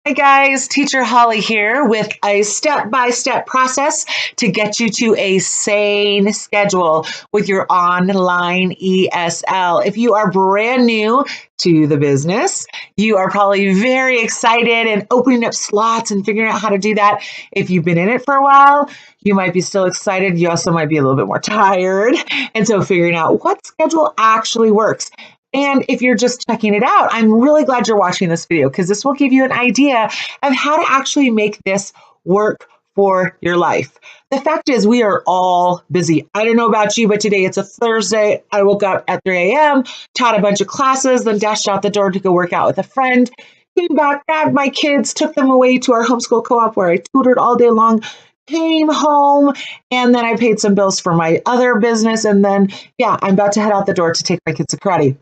Hi guys, Teacher Holly here with a step-by-step process to get you to a sane schedule with your online ESL. If you are brand new to the business, you are probably very excited and opening up slots and figuring out how to do that. If you've been in it for a while, you might be still excited. You also might be a little bit more tired. And so figuring out what schedule actually works. And if you're just checking it out, I'm really glad you're watching this video because this will give you an idea of how to actually make this work for your life. The fact is, we are all busy. I don't know about you, but today it's a Thursday. I woke up at 3 a.m., taught a bunch of classes, then dashed out the door to go work out with a friend, came back, grabbed my kids, took them away to our homeschool co-op where I tutored all day long, came home, and then I paid some bills for my other business. And then, I'm about to head out the door to take my kids to karate.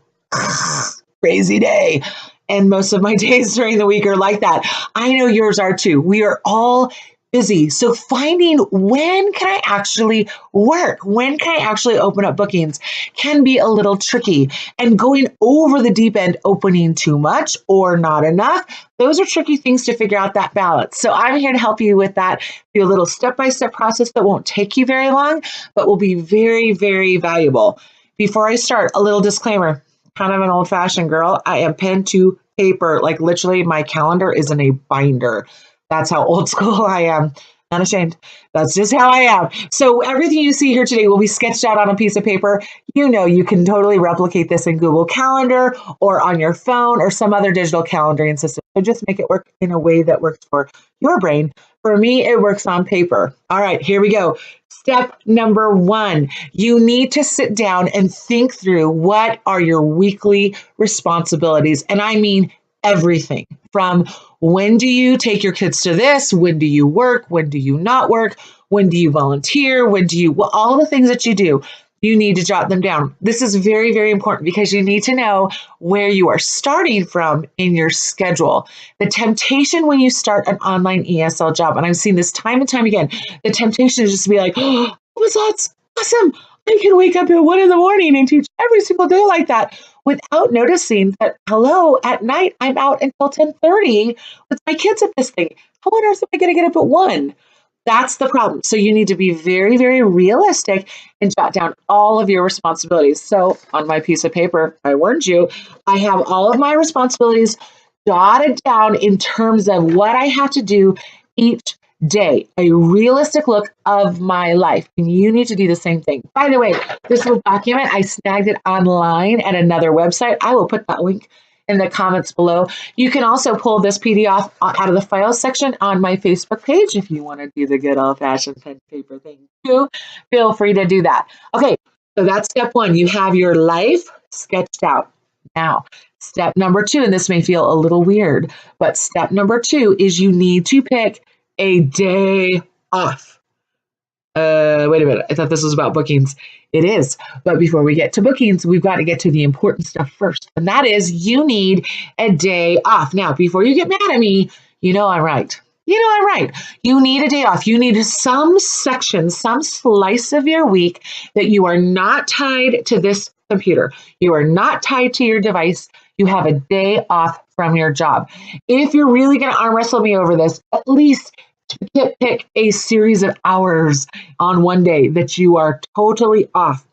Crazy day. And most of my days during the week are like that. I know yours are too. We are all busy. So finding when can I actually work? When can I actually open up bookings can be a little tricky. And going over the deep end, opening too much or not enough, those are tricky things to figure out that balance. So I'm here to help you with that, do a little step-by-step process that won't take you very long, but will be very, very valuable. Before I start, a little disclaimer. Kind of an old-fashioned girl. I am pen to paper. Like literally my calendar is in a binder. That's how old school I am. Not ashamed. That's just how I am. So everything you see here today will be sketched out on a piece of paper. You know, you can totally replicate this in Google Calendar or on your phone or some other digital calendaring system. So just make it work in a way that works for your brain. For me, it works on paper. All right, here we go. Step number 1, you need to sit down and think through what are your weekly responsibilities. And I mean everything from when do you take your kids to this? When do you work? When do you not work? When do you volunteer? All the things that you do, you need to jot them down. This is very, very important because you need to know where you are starting from in your schedule. The temptation when you start an online ESL job, and I've seen this time and time again, the temptation is just to be like, oh, that's awesome. I can wake up at 1 a.m. and teach every single day like that without noticing that, at night, I'm out until 10:30 with my kids at this thing. How on earth am I going to get up at 1? That's the problem. So you need to be very, very realistic and jot down all of your responsibilities. So on my piece of paper, I warned you, I have all of my responsibilities jotted down in terms of what I have to do each day, a realistic look of my life. And you need to do the same thing. By the way, this little document, I snagged it online at another website. I will put that link in the comments below. You can also pull this PDF out of the files section on my Facebook page if you want to do the good old-fashioned pen paper thing too. Feel free to do that. Okay, so that's step 1. You have your life sketched out. Now, step number 2, and this may feel a little weird, but step number 2 is you need to pick a day off. Wait a minute. I thought this was about bookings. It is. But before we get to bookings, we've got to get to the important stuff first. And that is you need a day off. Now, before you get mad at me, you know I'm right. You need a day off. You need some section, some slice of your week that you are not tied to this computer. You are not tied to your device. You have a day off from your job. If you're really going to arm wrestle me over this, at least pick a series of hours on one day that you are totally off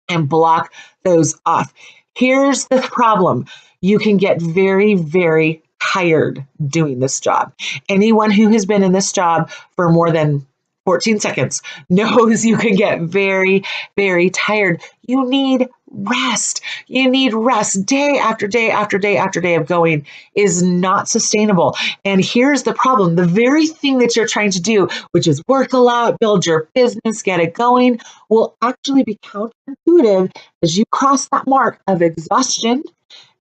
and block those off. Here's the problem. You can get very, very tired doing this job. Anyone who has been in this job for more than 14 seconds knows you can get very, very tired. You need rest. Day after day after day after day of going is not sustainable. And here's the problem. The very thing that you're trying to do, which is work a lot, build your business, get it going, will actually be counterintuitive as you cross that mark of exhaustion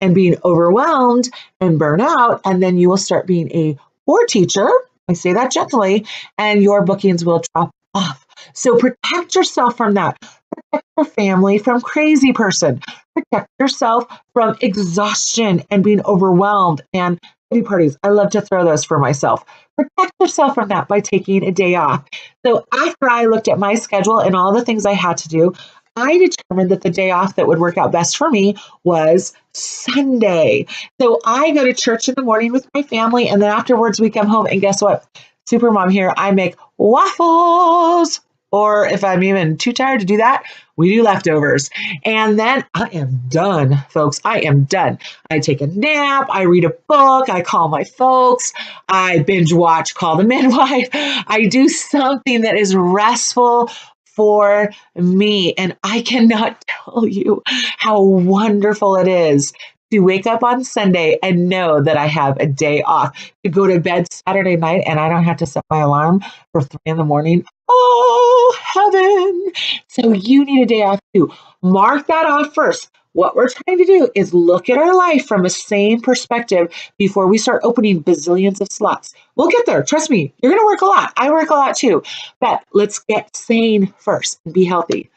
and being overwhelmed and burnout. And then you will start being a poor teacher. I say that gently, and your bookings will drop off. So protect yourself from that. Protect your family from crazy person. Protect yourself from exhaustion and being overwhelmed and pity parties. I love to throw those for myself. Protect yourself from that by taking a day off. So after I looked at my schedule and all the things I had to do, I determined that the day off that would work out best for me was Sunday. So I go to church in the morning with my family, and then afterwards we come home, and guess what? Supermom here, I make waffles. Or if I'm even too tired to do that, we do leftovers. And then I am done, folks. I am done. I take a nap. I read a book. I call my folks. I binge watch Call the Midwife. I do something that is restful for me. And I cannot tell you how wonderful it is to wake up on Sunday and know that I have a day off, to go to bed Saturday night and I don't have to set my alarm for 3 a.m. Oh, heaven. So you need a day off too. Mark that off first. What we're trying to do is look at our life from a sane perspective before we start opening bazillions of slots. We'll get there. Trust me, you're going to work a lot. I work a lot too. But let's get sane first and be healthy.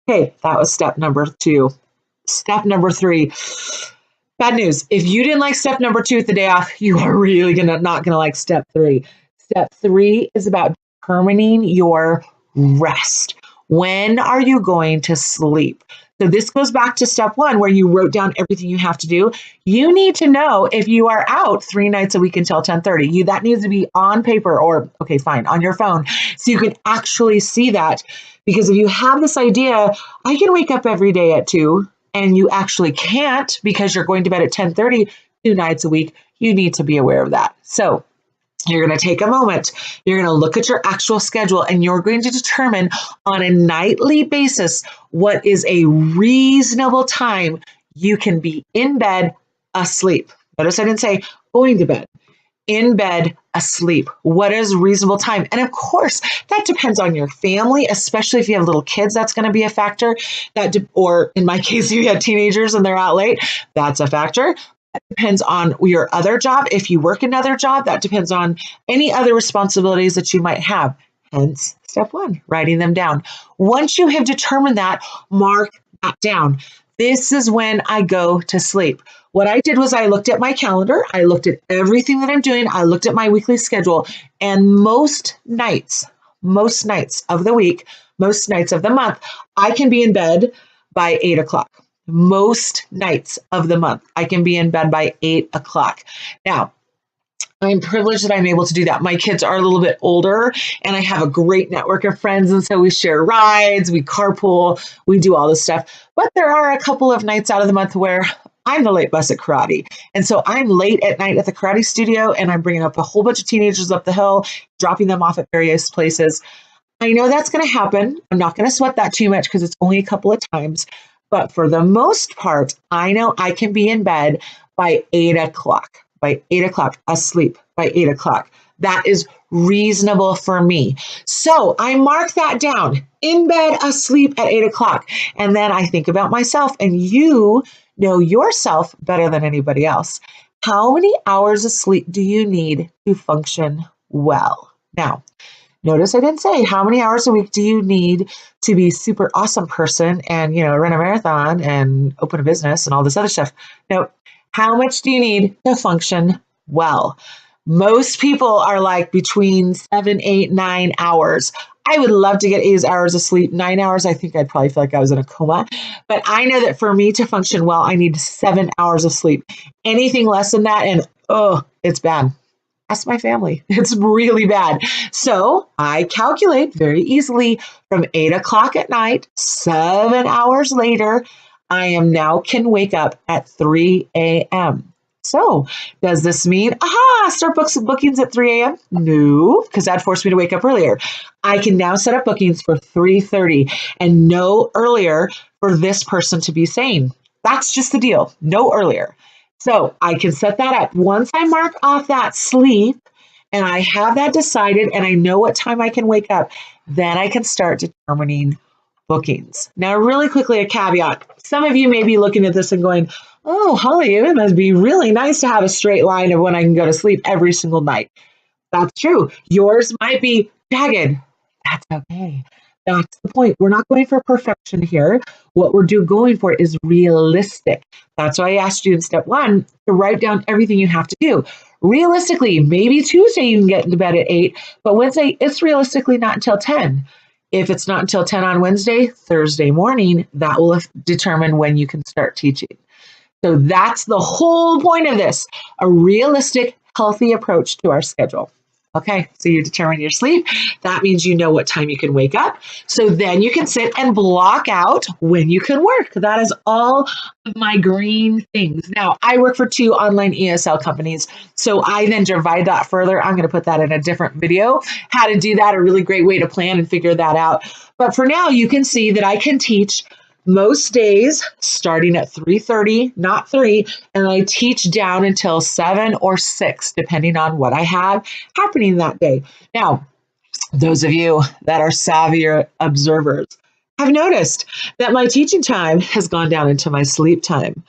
Okay, that was step number 2. Step number 3. Bad news. If you didn't like step number 2 with the day off, you are really not gonna like step 3. Step 3 is about determining your rest. When are you going to sleep? So this goes back to step 1 where you wrote down everything you have to do. You need to know if you are out 3 nights a week until 10:30. That needs to be on paper or, okay, fine, on your phone. So you can actually see that. Because if you have this idea, I can wake up every day at 2, and you actually can't because you're going to bed at 10:30 2 nights a week, you need to be aware of that. So you're going to take a moment. You're going to look at your actual schedule and you're going to determine on a nightly basis what is a reasonable time you can be in bed asleep. Notice I didn't say going to bed. In bed, asleep. What is reasonable time? And of course, that depends on your family, especially if you have little kids, that's going to be a factor. Or in my case, if you have teenagers and they're out late, that's a factor. That depends on your other job. If you work another job, that depends on any other responsibilities that you might have. Hence, step 1, writing them down. Once you have determined that, mark that down. This is when I go to sleep. What I did was I looked at my calendar. I looked at everything that I'm doing. I looked at my weekly schedule. And most nights of the week, most nights of the month, I can be in bed by 8 o'clock. Most nights of the month, I can be in bed by 8 o'clock. Now, I'm privileged that I'm able to do that. My kids are a little bit older and I have a great network of friends. And so we share rides, we carpool, we do all this stuff. But there are a couple of nights out of the month where I'm the late bus at karate. And so I'm late at night at the karate studio and I'm bringing up a whole bunch of teenagers up the hill, dropping them off at various places. I know that's going to happen. I'm not going to sweat that too much because it's only a couple of times. But for the most part, I know I can be in bed by 8 o'clock. By 8 o'clock, asleep by 8 o'clock. That is reasonable for me. So I mark that down, in bed, asleep at 8 o'clock. And then I think about myself, and you know yourself better than anybody else. How many hours of sleep do you need to function well? Now, notice I didn't say how many hours a week do you need to be a super awesome person and, run a marathon and open a business and all this other stuff. No. How much do you need to function well? Most people are like between 7, 8, 9 hours. I would love to get 8 hours of sleep. 9 hours, I think I'd probably feel like I was in a coma. But I know that for me to function well, I need 7 hours of sleep. Anything less than that, and it's bad. Ask my family. It's really bad. So I calculate very easily from 8 o'clock at night, 7 hours later, I can wake up at 3 a.m. So does this mean, start bookings at 3 a.m.? No, because that forced me to wake up earlier. I can now set up bookings for 3:30 and no earlier for this person to be sane. That's just the deal. No earlier. So I can set that up. Once I mark off that sleep and I have that decided and I know what time I can wake up, then I can start determining bookings. Now, really quickly, a caveat. Some of you may be looking at this and going, oh, Holly, it must be really nice to have a straight line of when I can go to sleep every single night. That's true. Yours might be jagged. That's okay. That's the point. We're not going for perfection here. What we're going for is realistic. That's why I asked you in step 1 to write down everything you have to do. Realistically, maybe Tuesday you can get into bed at 8, but Wednesday, it's realistically not until 10. If it's not until 10 on Wednesday, Thursday morning, that will determine when you can start teaching. So that's the whole point of this, a realistic, healthy approach to our schedule. Okay, so you determine your sleep. That means you know what time you can wake up. So then you can sit and block out when you can work. That is all of my green things. Now, I work for 2 online ESL companies, so I then divide that further. I'm going to put that in a different video, how to do that, a really great way to plan and figure that out. But for now, you can see that I can teach most days starting at 3:30, not 3, and I teach down until 7 or 6, depending on what I have happening that day. Now, those of you that are savvier observers have noticed that my teaching time has gone down into my sleep time.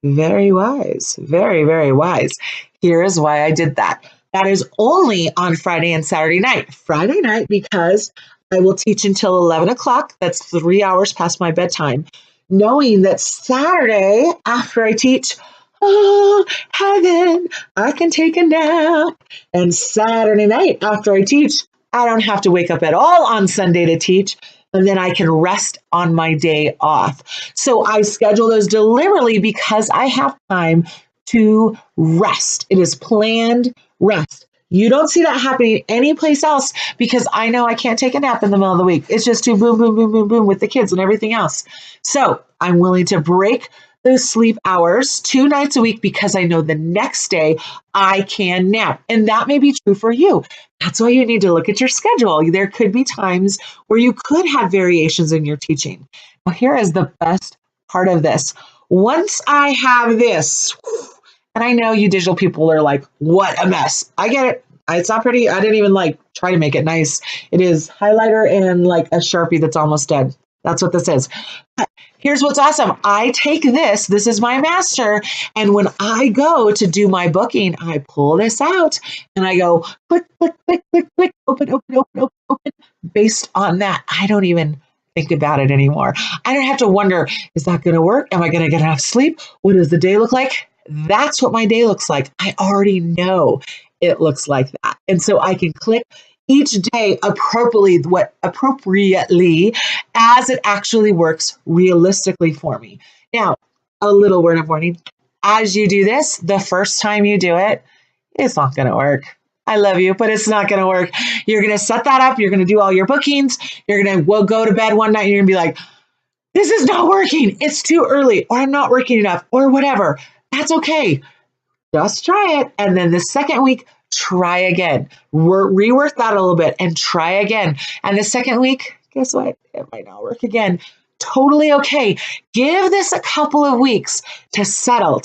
Very wise, very, very wise. Here is why I did that. That is only on Friday and Saturday night. Friday night, because I will teach until 11 o'clock. That's 3 hours past my bedtime. Knowing that Saturday, after I teach, oh, heaven, I can take a nap. And Saturday night, after I teach, I don't have to wake up at all on Sunday to teach. And then I can rest on my day off. So I schedule those deliberately because I have time to rest. It is planned rest. You don't see that happening anyplace else because I know I can't take a nap in the middle of the week. It's just too boom, boom, boom, boom, boom with the kids and everything else. So I'm willing to break those sleep hours 2 nights a week because I know the next day I can nap. And that may be true for you. That's why you need to look at your schedule. There could be times where you could have variations in your teaching. Well, here is the best part of this. Once I have this, and I know you digital people are like, what a mess. I get it. It's not pretty. I didn't even try to make it nice. It is highlighter and a Sharpie that's almost dead. That's what this is. Here's what's awesome. I take this. This is my master. And when I go to do my booking, I pull this out and I go click, click, click, click, click, open, open, open, open, open. Based on that, I don't even think about it anymore. I don't have to wonder, is that going to work? Am I going to get enough sleep? What does the day look like? That's what my day looks like. I already know it looks like that. And so I can click each day appropriately as it actually works realistically for me. Now, a little word of warning. As you do this, the first time you do it, it's not going to work. I love you, but it's not going to work. You're going to set that up. You're going to do all your bookings. You're going to go to bed one night and you're going to be like, this is not working. It's too early, or I'm not working enough, or whatever. That's okay. Just try it. And then the second week, try again. Rework that a little bit and try again. And the second week, guess what? It might not work again. Totally okay. Give this a couple of weeks to settle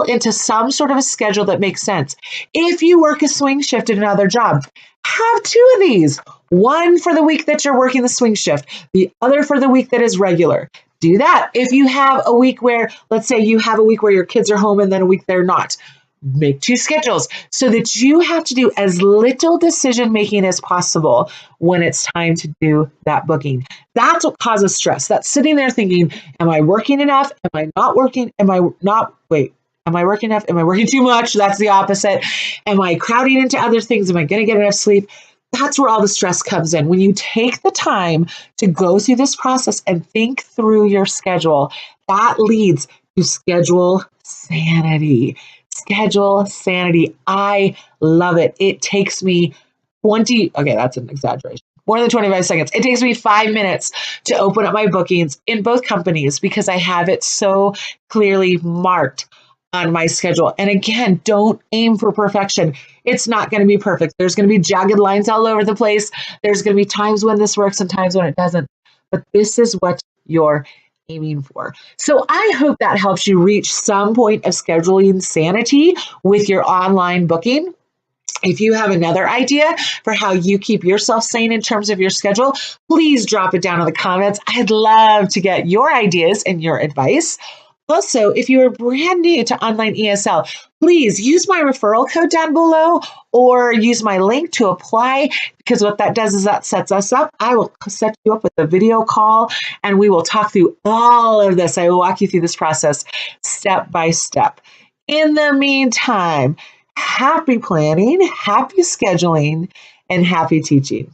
into some sort of a schedule that makes sense. If you work a swing shift at another job, have 2 of these. One for the week that you're working the swing shift, the other for the week that is regular. Do that. If you have a week where, let's say you have a week where your kids are home and then a week they're not, make 2 schedules so that you have to do as little decision making as possible when it's time to do that booking. That's what causes stress. That's sitting there thinking, am I working enough? Am I not working? Am I working enough? Am I working too much? That's the opposite. Am I crowding into other things? Am I going to get enough sleep? That's where all the stress comes in. When you take the time to go through this process and think through your schedule, that leads to schedule sanity. Schedule sanity. I love it. It takes me that's an exaggeration. More than 25 seconds. It takes me 5 minutes to open up my bookings in both companies because I have it so clearly marked on my schedule. And again, don't aim for perfection. It's not going to be perfect. There's going to be jagged lines all over the place. There's going to be times when this works and times when it doesn't. But this is what you're aiming for. So I hope that helps you reach some point of scheduling sanity with your online booking. If you have another idea for how you keep yourself sane in terms of your schedule, please drop it down in the comments. I'd love to get your ideas and your advice. Also, if you are brand new to online ESL, please use my referral code down below or use my link to apply, because what that does is that sets us up. I will set you up with a video call and we will talk through all of this. I will walk you through this process step by step. In the meantime, happy planning, happy scheduling, and happy teaching.